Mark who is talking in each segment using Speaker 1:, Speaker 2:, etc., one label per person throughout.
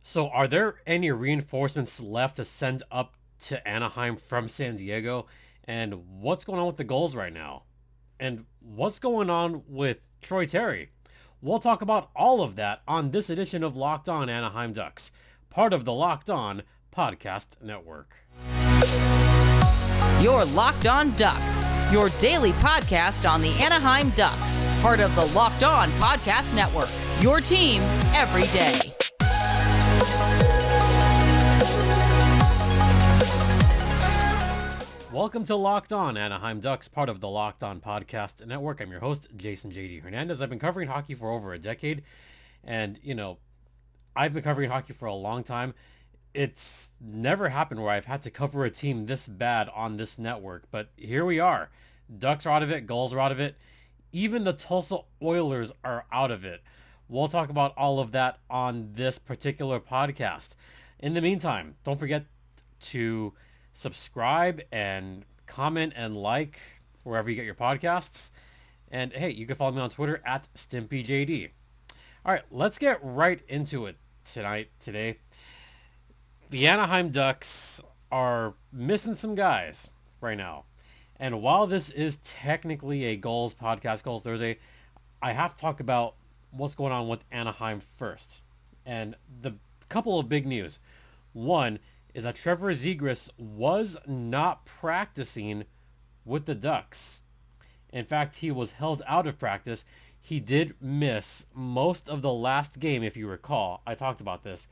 Speaker 1: So are there any reinforcements left to send up to Anaheim from San Diego? And what's going on with the goals right now? And what's going on with Troy Terry? We'll talk about all of that on this edition of Locked On Anaheim Ducks, part of the Locked On Podcast Network.
Speaker 2: You're Locked On Ducks, your daily podcast on the Anaheim Ducks, part of the Locked On Podcast Network, your team every day.
Speaker 1: Welcome to Locked On Anaheim Ducks, part of the Locked On Podcast Network. I'm your host, Jason J.D. Hernandez. I've been covering hockey for over a decade, and, I've been covering hockey for a long time. It's never happened where I've had to cover a team this bad on this network, but here we are. Ducks are out of it, Gulls are out of it, even the Tulsa Oilers are out of it. We'll talk about all of that on this particular podcast. In the meantime, don't forget to subscribe and comment and like wherever you get your podcasts. And hey, you can follow me on Twitter at StimpyJD. All right, let's get right into it today. The Anaheim Ducks are missing some guys right now. And while this is technically a goals podcast, I have to talk about what's going on with Anaheim first. And the couple of big news. One is that Trevor Zegras was not practicing with the Ducks. In fact, he was held out of practice. He did miss most of the last game, if you recall. I talked about this.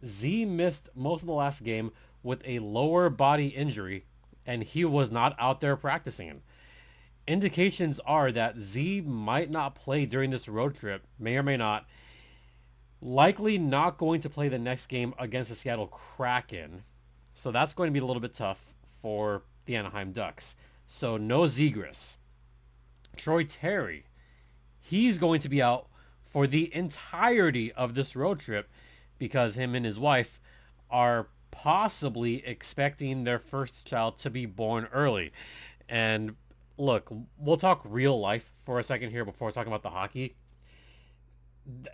Speaker 1: Z missed most of the last game with a lower body injury, and he was not out there practicing. Indications are that Z might not play during this road trip, may or may not. Likely not going to play the next game against the Seattle Kraken. So that's going to be a little bit tough for the Anaheim Ducks. So no Zegras. Troy Terry, he's going to be out for the entirety of this road trip because him and his wife are possibly expecting their first child to be born early. And look, we'll talk real life for a second here before talking about the hockey.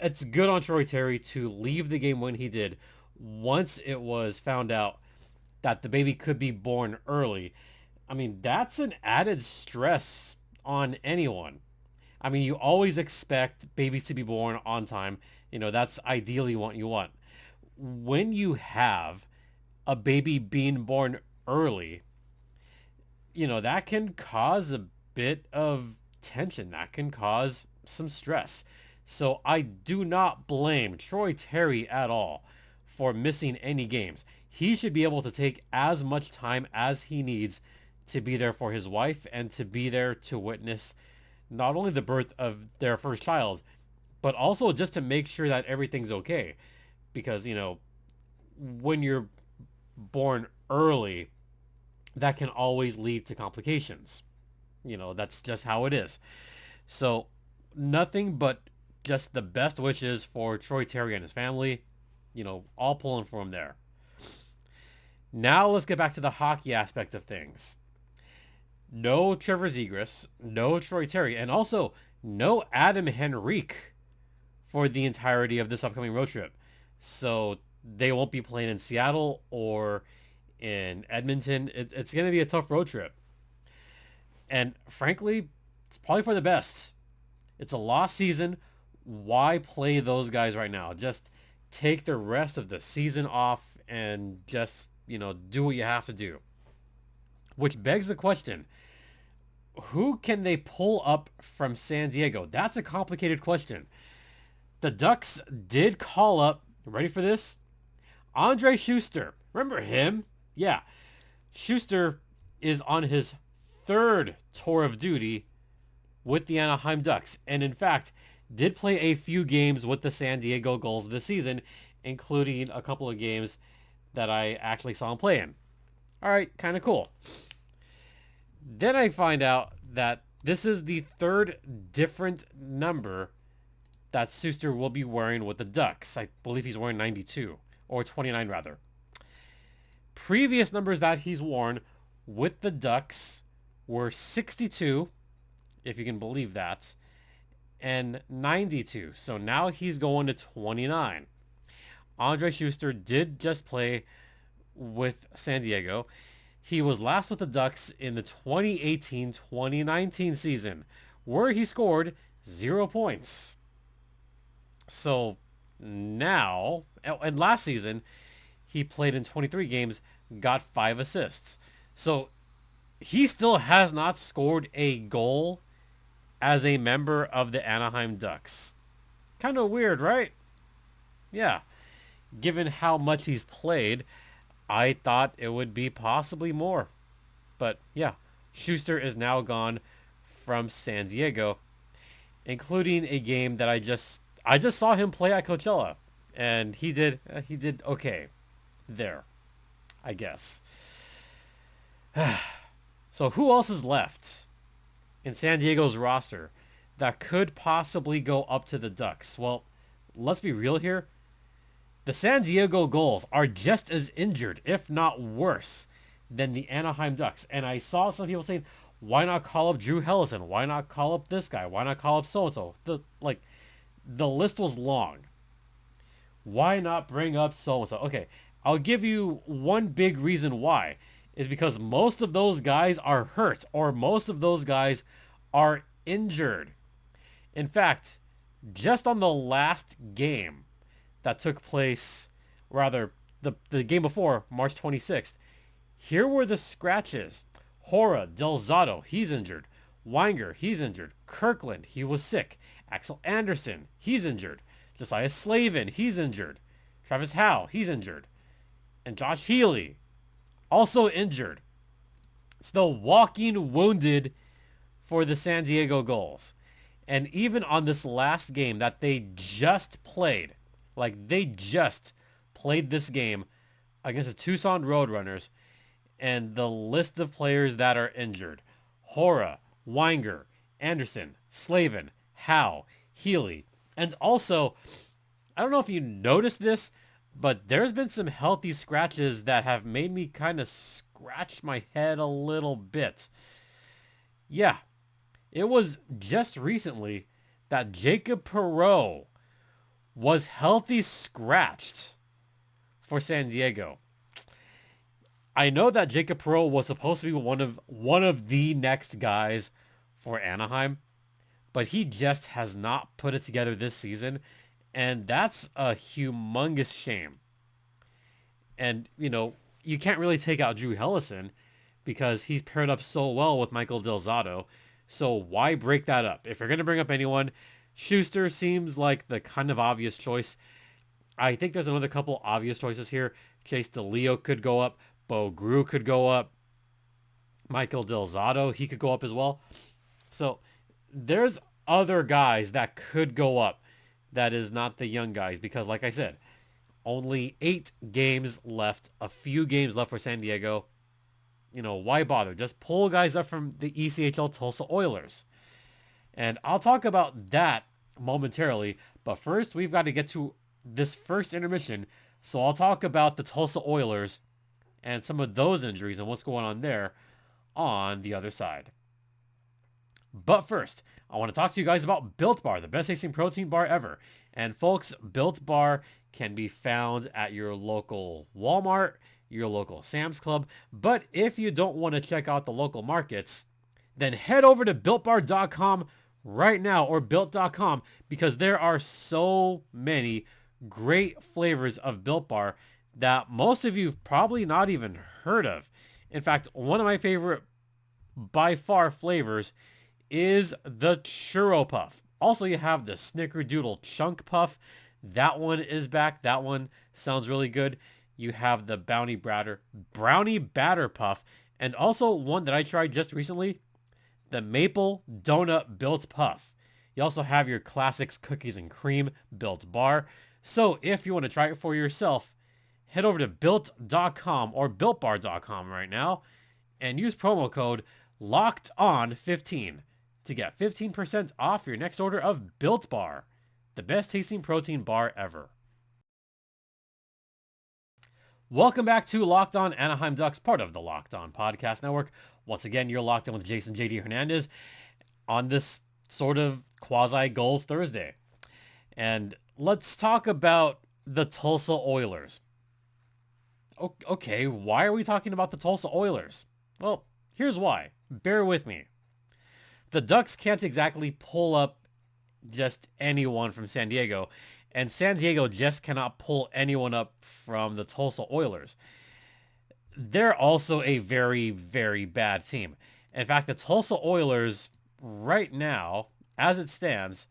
Speaker 1: It's good on Troy Terry to leave the game when he did once it was found out that the baby could be born early. I mean, that's an added stress on anyone. I mean, you always expect babies to be born on time. That's ideally what you want. When you have a baby being born early, that can cause a bit of tension. That can cause some stress. So I do not blame Troy Terry at all for missing any games. He should be able to take as much time as he needs to be there for his wife and to be there to witness not only the birth of their first child, but also just to make sure that everything's okay. Because, when you're born early, that can always lead to complications. That's just how it is. So nothing but just the best wishes for Troy Terry and his family, all pulling for him there. Now let's get back to the hockey aspect of things. No Trevor Zegras, no Troy Terry, and also no Adam Henrique for the entirety of this upcoming road trip. So they won't be playing in Seattle or in Edmonton. It's going to be a tough road trip. And frankly, it's probably for the best. It's a lost season. Why play those guys right now? Just take the rest of the season off and just, do what you have to do. Which begs the question, who can they pull up from San Diego? That's a complicated question. The Ducks did call up, ready for this? Andre Schuster. Remember him? Yeah. Schuster is on his third tour of duty with the Anaheim Ducks. And in fact, did play a few games with the San Diego Gulls this season, including a couple of games that I actually saw him play in. All right, kind of cool. Then I find out that this is the third different number that Schuster will be wearing with the Ducks. I believe he's wearing 92, or 29 rather. Previous numbers that he's worn with the Ducks were 62, if you can believe that, and 92. So now he's going to 29. Andre Schuster did just play with San Diego. He was last with the Ducks in the 2018-2019 season, where he scored 0 points. So now, and last season, he played in 23 games, got 5 assists. So he still has not scored a goal as a member of the Anaheim Ducks. Kind of weird, right? Yeah. Given how much he's played, I thought it would be possibly more. But yeah, Schuster is now gone from San Diego, including a game that I just saw him play at Coachella, and he did okay there, I guess. So who else is left in San Diego's roster that could possibly go up to the Ducks? Well, let's be real here. The San Diego Gulls are just as injured, if not worse, than the Anaheim Ducks. And I saw some people saying, why not call up Drew Hellison? Why not call up this guy? Why not call up so-and-so? The list was long. Why not bring up so-and-so? Okay, I'll give you one big reason why. Is because most of those guys are hurt, or most of those guys are injured. In fact, just on the last game that took place, rather, the game before, March 26th, here were the scratches. Hora, Delzato, he's injured. Weinger, he's injured. Kirkland, he was sick. Axel Anderson, he's injured. Josiah Slavin, he's injured. Travis Howe, he's injured. And Josh Healy, also injured. It's the walking wounded for the San Diego Gulls. And even on this last game that they just played, they just played this game against the Tucson Roadrunners, and the list of players that are injured: Hora, Weinger, Anderson, Slavin, Howe, Healy. And also, I don't know if you noticed this, but there's been some healthy scratches that have made me kind of scratch my head a little bit. Yeah, it was just recently that Jacob Perreault was healthy scratched for San Diego. I know that Jacob Perreault was supposed to be one of the next guys for Anaheim, but he just has not put it together this season, and that's a humongous shame. And, you can't really take out Drew Hellison because he's paired up so well with Michael Delzato. So why break that up? If you're going to bring up anyone, Schuster seems like the kind of obvious choice. I think there's another couple obvious choices here. Chase DeLeo could go up. Bo Grew could go up. Michael Delzato, he could go up as well. So there's other guys that could go up that is not the young guys, because like I said, only 8 games left, a few games left for San Diego. Why bother? Just pull guys up from the ECHL Tulsa Oilers. And I'll talk about that momentarily, but first we've got to get to this first intermission, so I'll talk about the Tulsa Oilers and some of those injuries and what's going on there on the other side. But first, I want to talk to you guys about Built Bar, the best tasting protein bar ever. And folks, Built Bar can be found at your local Walmart, your local Sam's Club. But if you don't want to check out the local markets, then head over to BuiltBar.com right now, or Built.com, because there are so many great flavors of Built Bar that most of you've probably not even heard of. In fact, one of my favorite by far flavors is the Churro Puff. Also, you have the Snickerdoodle Chunk Puff. That one is back. That one sounds really good. You have the Brownie Batter Puff, and also one that I tried just recently, the Maple Donut Built Puff. You also have your classics cookies and cream Built Bar. So if you want to try it for yourself, head over to Built.com or BuiltBar.com right now and use promo code LOCKEDON15 to get 15% off your next order of Built Bar, the best tasting protein bar ever. Welcome back to Locked On Anaheim Ducks, part of the Locked On Podcast Network. Once again, you're locked in with Jason JD Hernandez on this sort of quasi-goals Thursday. And let's talk about the Tulsa Oilers. Okay, why are we talking about the Tulsa Oilers? Well, here's why. Bear with me. The Ducks can't exactly pull up just anyone from San Diego, and San Diego just cannot pull anyone up from the Tulsa Oilers. They're also a very, very bad team. In fact, the Tulsa Oilers right now, as it stands,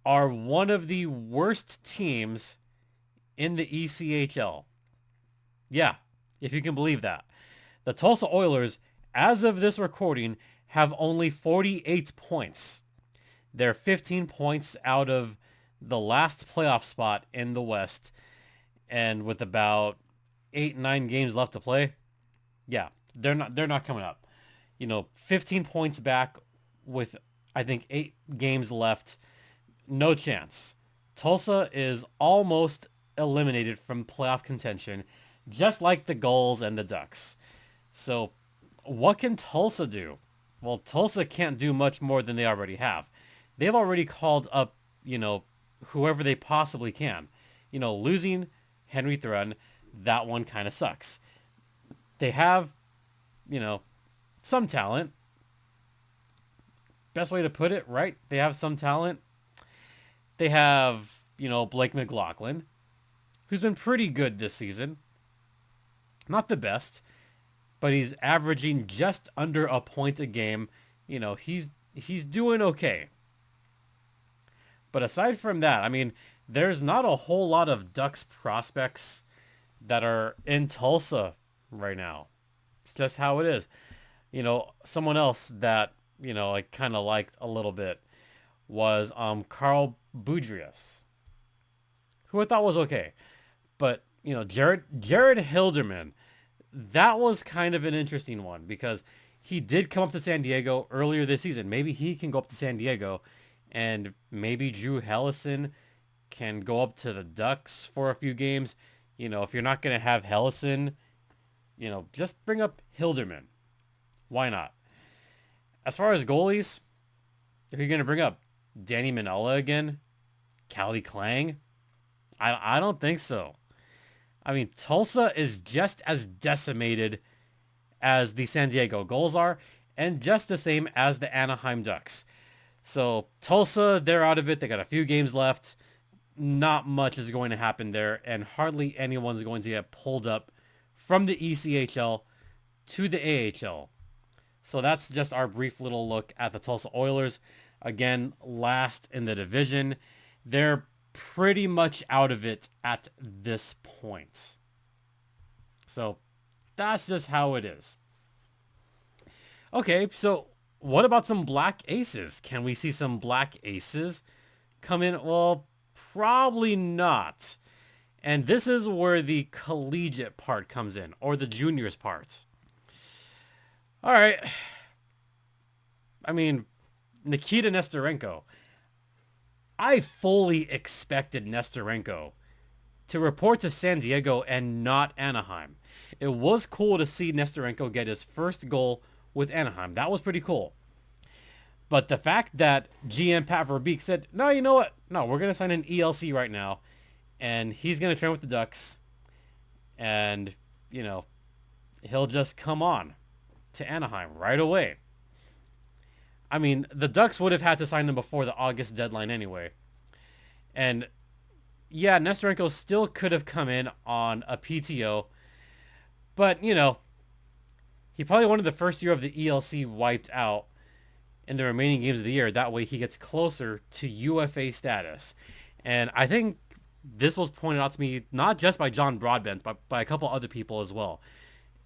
Speaker 1: are one of the worst teams in the ECHL. Yeah, if you can believe that. The Tulsa Oilers, as of this recording, have only 48 points. They're 15 points out of the last playoff spot in the West, and with about 8-9 games left to play, yeah, they're not coming up. 15 points back with I think 8 games left. No chance. Tulsa is almost eliminated from playoff contention, just like the Gulls and the Ducks. So what can Tulsa do? Well, Tulsa can't do much more than they already have. They've already called up, whoever they possibly can. Losing Henry Thrun, that one kind of sucks. They have, some talent. Best way to put it, right? They have some talent. They have, Blake McLaughlin, who's been pretty good this season. Not the best, but he's averaging just under a point a game. He's doing okay. But aside from that, I mean, there's not a whole lot of Ducks prospects that are in Tulsa right now. It's just how it is. Someone else that, I kind of liked a little bit was Carl Budrias, who I thought was okay. But, Jared Hilderman, that was kind of an interesting one because he did come up to San Diego earlier this season. Maybe he can go up to San Diego, and maybe Drew Hellison can go up to the Ducks for a few games. If you're not going to have Hellison, just bring up Hilderman. Why not? As far as goalies, if you're going to bring up Danny Manola again, Callie Klang, I don't think so. I mean, Tulsa is just as decimated as the San Diego Gulls are, and just the same as the Anaheim Ducks. So Tulsa, they're out of it. They got a few games left. Not much is going to happen there, and hardly anyone's going to get pulled up from the ECHL to the AHL. So that's just our brief little look at the Tulsa Oilers. Again, last in the division. They're pretty much out of it at this point. So that's just how it is. Okay, so what about some Black Aces? Can we see some Black Aces come in? Well, probably not. And this is where the collegiate part comes in, or the juniors part. All right. I mean, Nikita Nesterenko. I fully expected Nesterenko to report to San Diego and not Anaheim. It was cool to see Nesterenko get his first goal with Anaheim. That was pretty cool. But the fact that GM Pat Verbeek said, no, you know what? No, we're going to sign an ELC right now. And he's going to train with the Ducks. And, he'll just come on to Anaheim right away. I mean, the Ducks would have had to sign him before the August deadline anyway. And, yeah, Nesterenko still could have come in on a PTO. But, he probably wanted the first year of the ELC wiped out in the remaining games of the year. That way he gets closer to UFA status. And I think this was pointed out to me not just by John Broadbent, but by a couple other people as well,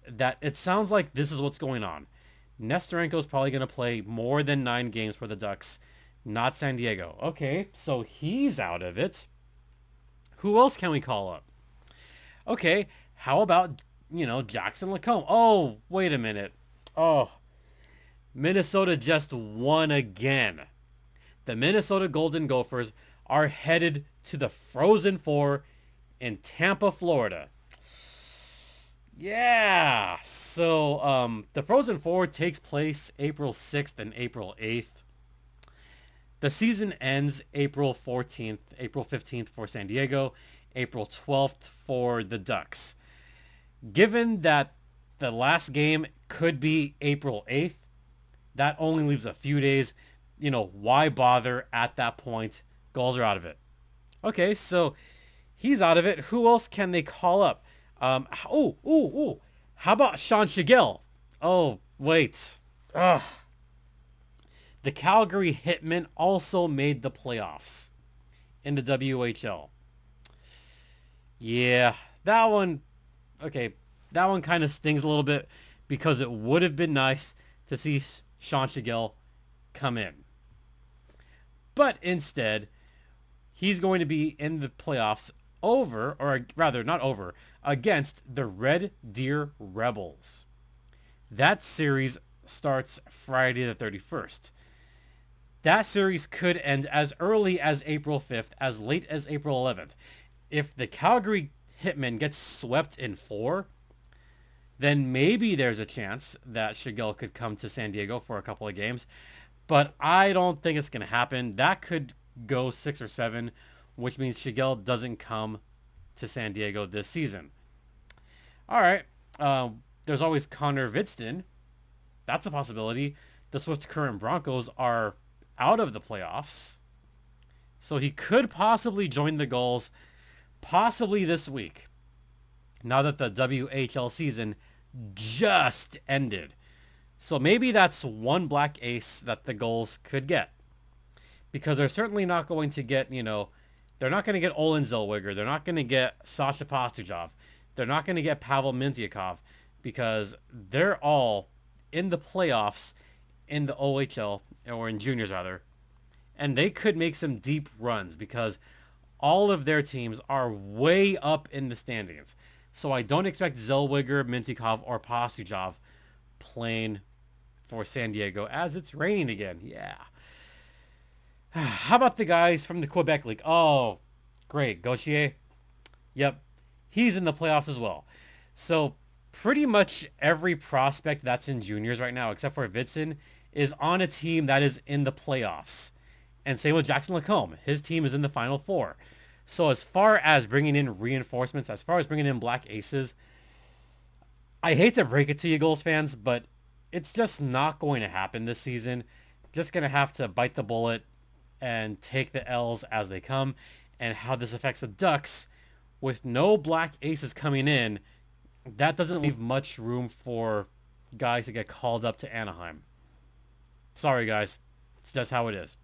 Speaker 1: that it sounds like this is what's going on. Nesterenko is probably going to play more than 9 games for the Ducks, not San Diego. Okay, so he's out of it. Who else can we call up? Okay, how about, Jackson Lacombe? Oh, wait a minute. Oh, Minnesota just won again. The Minnesota Golden Gophers are headed to the Frozen Four in Tampa, Florida. Yeah, so the Frozen Four takes place April 6th and April 8th. The season ends April 14th, April 15th for San Diego, April 12th for the Ducks. Given that the last game could be April 8th, that only leaves a few days. Why bother at that point? Goals are out of it. Okay, so he's out of it. Who else can they call up? How about Sean Shigell? Oh, wait. Ugh. The Calgary Hitmen also made the playoffs in the WHL. Yeah, that one kind of stings a little bit because it would have been nice to see Sean Shigell come in. But instead, he's going to be in the playoffs against the Red Deer Rebels. That series starts Friday the 31st. That series could end as early as April 5th, as late as April 11th. If the Calgary Hitmen gets swept in 4, then maybe there's a chance that Shigell could come to San Diego for a couple of games. But I don't think it's going to happen. That could go 6 or 7, which means Shigell doesn't come to San Diego this season. All right. There's always Connor Vidston. That's a possibility. The Swift Current Broncos are out of the playoffs, so he could possibly join the Gulls possibly this week, now that the WHL season just ended. So maybe that's one black ace that the Gulls could get, because they're certainly not going to get, they're not going to get Olin Zellweger. They're not going to get Sasha Pastujov. They're not going to get Pavel Mintyukov, because they're all in the playoffs in the OHL, or in juniors rather, and they could make some deep runs because all of their teams are way up in the standings. So I don't expect Zellweger, Mintyukov, or Pastujov playing for San Diego as it's raining again. Yeah. How about the guys from the Quebec League? Oh, great. Gauthier. Yep. He's in the playoffs as well. So pretty much every prospect that's in juniors right now, except for Vidson, is on a team that is in the playoffs. And same with Jackson Lacombe. His team is in the Final Four. So as far as bringing in reinforcements, as far as bringing in black aces, I hate to break it to you, Gulls fans, but it's just not going to happen this season. Just going to have to bite the bullet and take the L's as they come. And how this affects the Ducks, with no black aces coming in, that doesn't leave much room for guys to get called up to Anaheim. Sorry, guys. It's just how it is.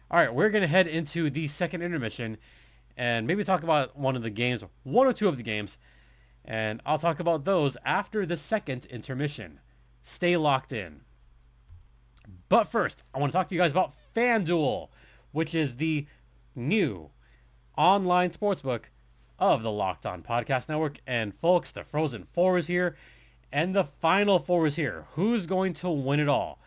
Speaker 1: All right, we're going to head into the second intermission and maybe talk about one or two of the games. And I'll talk about those after the second intermission. Stay locked in. But first, I want to talk to you guys about FanDuel, which is the new online sportsbook of the Locked On Podcast Network. And folks, the Frozen Four is here and the Final Four is here. Who's going to win it all?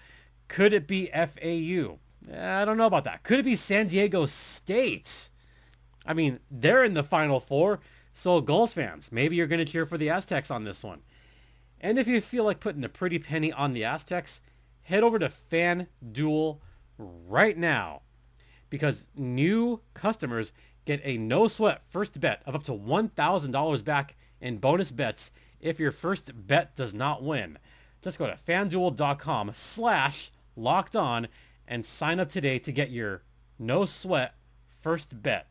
Speaker 1: Could it be FAU? I don't know about that. Could it be San Diego State? I mean, they're in the Final Four. So Gulls fans, maybe you're going to cheer for the Aztecs on this one. And if you feel like putting a pretty penny on the Aztecs, head over to FanDuel right now, because new customers get a no-sweat first bet of up to $1,000 back in bonus bets if your first bet does not win. Just go to FanDuel.com/lockedon and sign up today to get your no-sweat first bet.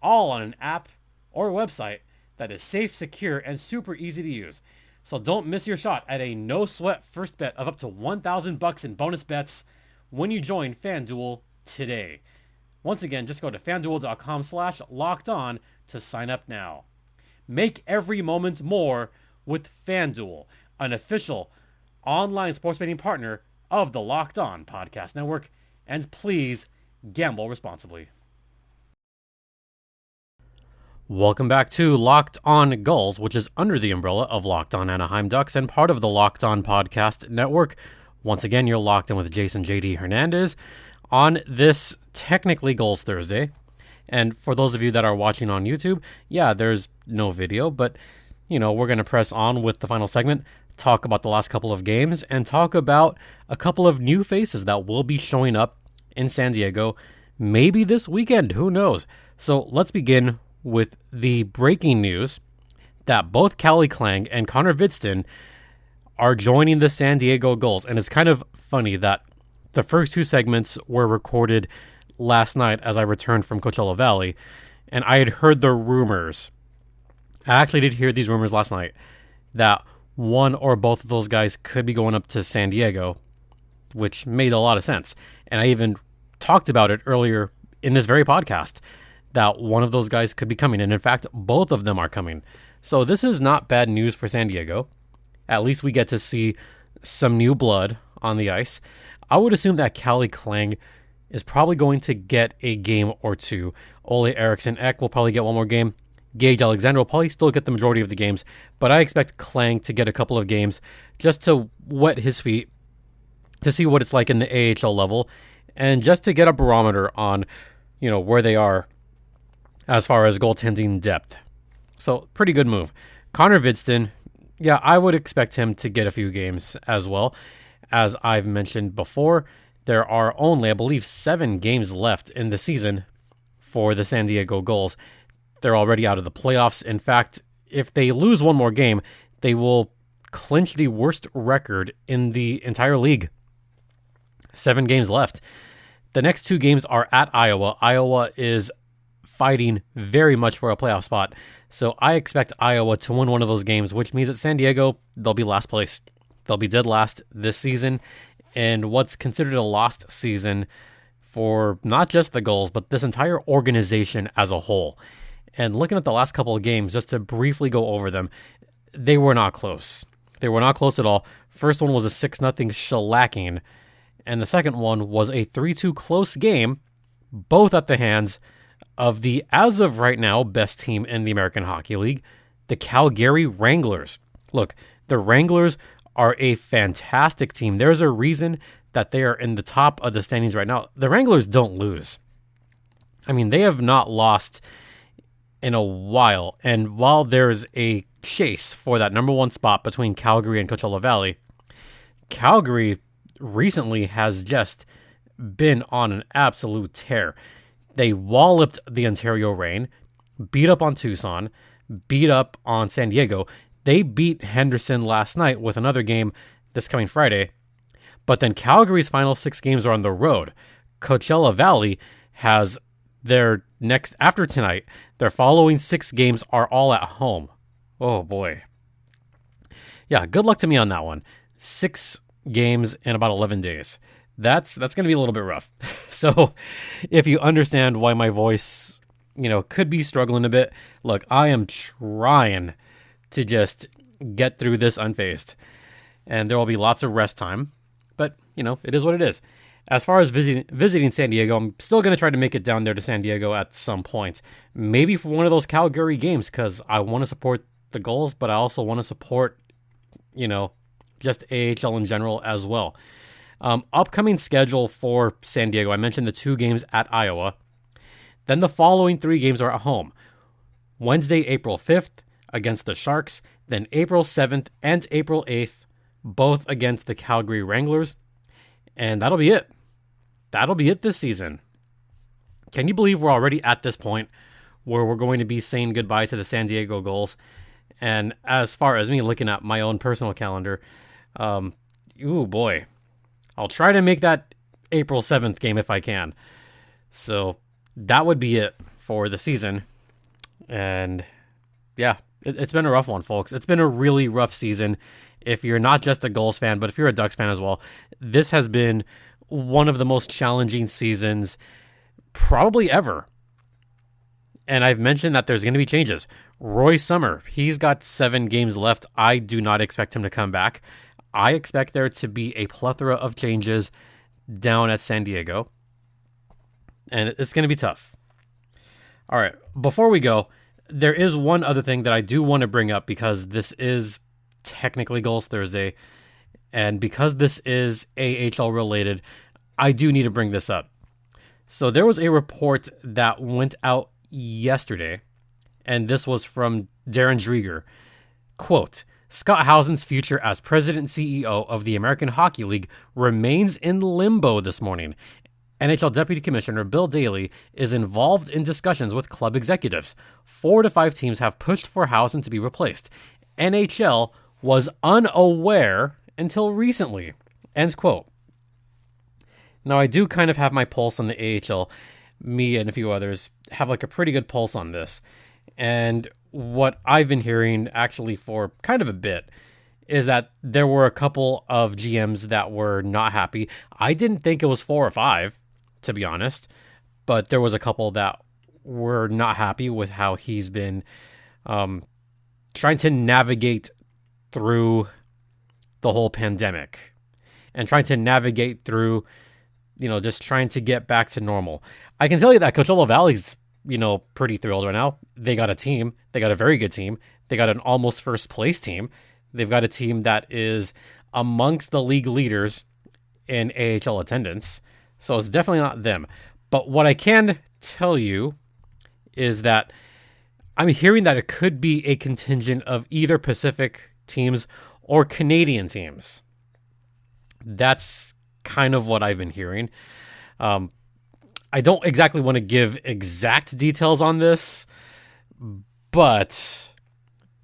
Speaker 1: All on an app or website that is safe, secure, and super easy to use. So don't miss your shot at a no-sweat first bet of up to $1,000 in bonus bets when you join FanDuel today. Once again, just go to FanDuel.com/lockedon to sign up now. Make every moment more with FanDuel, an official online sports betting partner of the Locked On Podcast Network. And please gamble responsibly. Welcome back to Locked On Gulls, which is under the umbrella of Locked On Anaheim Ducks and part of the Locked On Podcast Network. Once again, you're locked in with Jason J.D. Hernandez on this technically Gulls Thursday. And for those of you that are watching on YouTube, yeah, there's no video, but, we're going to press on with the final segment, talk about the last couple of games, and talk about a couple of new faces that will be showing up in San Diego maybe this weekend. Who knows? So let's begin with the breaking news that both Callie Klang and Connor Vidston are joining the San Diego Gulls. And it's kind of funny that the first two segments were recorded last night as I returned from Coachella Valley, and I had heard the rumors. I actually did hear these rumors last night that one or both of those guys could be going up to San Diego, which made a lot of sense. And I even talked about it earlier in this very podcast, that one of those guys could be coming. And in fact, both of them are coming. So this is not bad news for San Diego. At least we get to see some new blood on the ice. I would assume that Callie Klang is probably going to get a game or two. Ole Eriksson Ek will probably get one more game. Gage Alexander will probably still get the majority of the games, but I expect Klang to get a couple of games just to wet his feet, to see what it's like in the AHL level, and just to get a barometer on, where they are as far as goaltending depth. So, pretty good move. Connor Vidston, yeah, I would expect him to get a few games as well. As I've mentioned before, there are only, I believe, 7 games left in the season for the San Diego Gulls. They're already out of the playoffs. In fact, if they lose one more game, they will clinch the worst record in the entire league. 7 games left. The next 2 games are at Iowa. Iowa is fighting very much for a playoff spot. So I expect Iowa to win one of those games, which means that San Diego, they'll be last place. They'll be dead last this season in what's considered a lost season for not just the Gulls, but this entire organization as a whole. And looking at the last couple of games, just to briefly go over them, they were not close. They were not close at all. First one was a 6-0 shellacking, and the second one was a 3-2 close game, both at the hands of the, as of right now, best team in the American Hockey League, the Calgary Wranglers. Look, the Wranglers are a fantastic team. There's a reason that they are in the top of the standings right now. The Wranglers don't lose. I mean, they have not lost in a while. And while there's a chase for that number 1 spot between Calgary and Coachella Valley, Calgary recently has just been on an absolute tear. They walloped the Ontario Reign, beat up on Tucson, beat up on San Diego. They beat Henderson last night with another game this coming Friday. But then Calgary's final 6 games are on the road. Coachella Valley has their next, after tonight, their following 6 games are all at home. Oh boy. Yeah, good luck to me on that one. 6 games in about 11 days. That's going to be a little bit rough. So if you understand why my voice, could be struggling a bit, look, I am trying to just get through this unfazed. And there will be lots of rest time. But, it is what it is. As far as visiting San Diego, I'm still going to try to make it down there to San Diego at some point. Maybe for one of those Calgary games, because I want to support the Gulls, but I also want to support, just AHL in general as well. Upcoming schedule for San Diego. I mentioned the 2 games at Iowa. Then the following 3 games are at home. Wednesday, April 5th against the Sharks. Then April 7th and April 8th, both against the Calgary Wranglers. And that'll be it. That'll be it this season. Can you believe we're already at this point where we're going to be saying goodbye to the San Diego Gulls? And as far as me looking at my own personal calendar, ooh boy. I'll try to make that April 7th game if I can. So that would be it for the season. And yeah, it's been a rough one, folks. It's been a really rough season. If you're not just a Gulls fan, but if you're a Ducks fan as well, this has been one of the most challenging seasons probably ever. And I've mentioned that there's going to be changes. Roy Summer, he's got 7 games left. I do not expect him to come back. I expect there to be a plethora of changes down at San Diego. And it's going to be tough. All right, before we go, there is one other thing that I do want to bring up because this is technically Gulls Thursday. And because this is AHL related, I do need to bring this up. So there was a report that went out yesterday, and this was from Darren Dreger. Quote, Scott Housen's future as president and CEO of the American Hockey League remains in limbo this morning. NHL Deputy Commissioner Bill Daly is involved in discussions with club executives. 4 to 5 teams have pushed for Housen to be replaced. NHL was unaware until recently. End quote. Now, I do kind of have my pulse on the AHL. Me and a few others have like a pretty good pulse on this. And what I've been hearing actually for kind of a bit is that there were a couple of GMs that were not happy. I didn't think it was 4 or 5, to be honest, but there was a couple that were not happy with how he's been trying to navigate through the whole pandemic and trying to navigate through, just trying to get back to normal. I can tell you that Coachella Valley's, pretty thrilled right now. They got a team. They got a very good team. They got an almost first place team. They've got a team that is amongst the league leaders in AHL attendance. So it's definitely not them. But what I can tell you is that I'm hearing that it could be a contingent of either Pacific teams or Canadian teams. That's kind of what I've been hearing. I don't exactly want to give exact details on this, but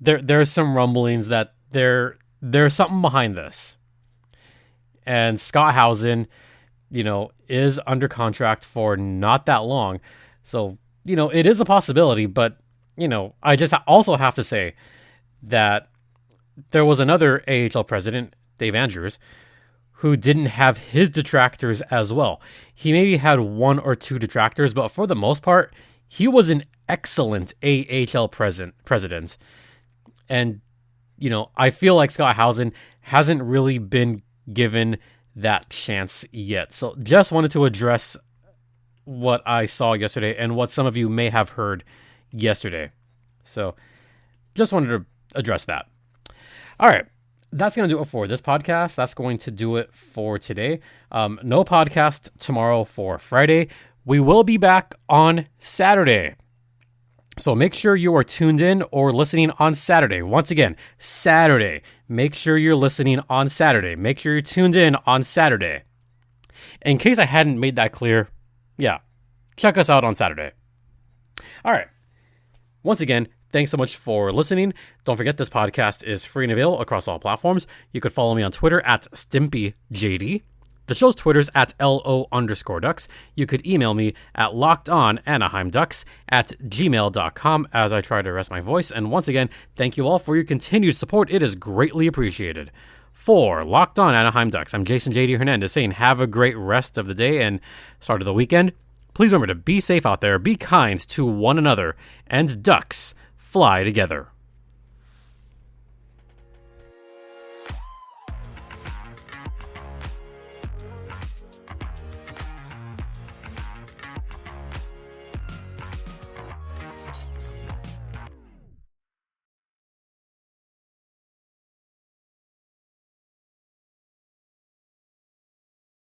Speaker 1: there's some rumblings that there's something behind this. And Scott Housen, is under contract for not that long. So, it is a possibility, but, I just also have to say that there was another AHL president, Dave Andrews, who didn't have his detractors as well. He maybe had 1 or 2 detractors, but for the most part, he was an excellent AHL president. And, I feel like Scott Housen hasn't really been given that chance yet. So just wanted to address what I saw yesterday and what some of you may have heard yesterday. So just wanted to address that. All right. That's going to do it for this podcast. That's going to do it for today. No podcast tomorrow for Friday. We will be back on Saturday. So make sure you are tuned in or listening on Saturday. Once again, Saturday. Make sure you're listening on Saturday. Make sure you're tuned in on Saturday. In case I hadn't made that clear, check us out on Saturday. All right. Once again, thanks so much for listening. Don't forget this podcast is free and available across all platforms. You could follow me on Twitter at StimpyJD. The show's Twitter's at LO_Ducks. You could email me at LockedOnAnaheimDucks@gmail.com as I try to rest my voice. And once again, thank you all for your continued support. It is greatly appreciated. For Locked On Anaheim Ducks, I'm Jason J.D. Hernandez saying have a great rest of the day and start of the weekend. Please remember to be safe out there, be kind to one another, and Ducks fly together.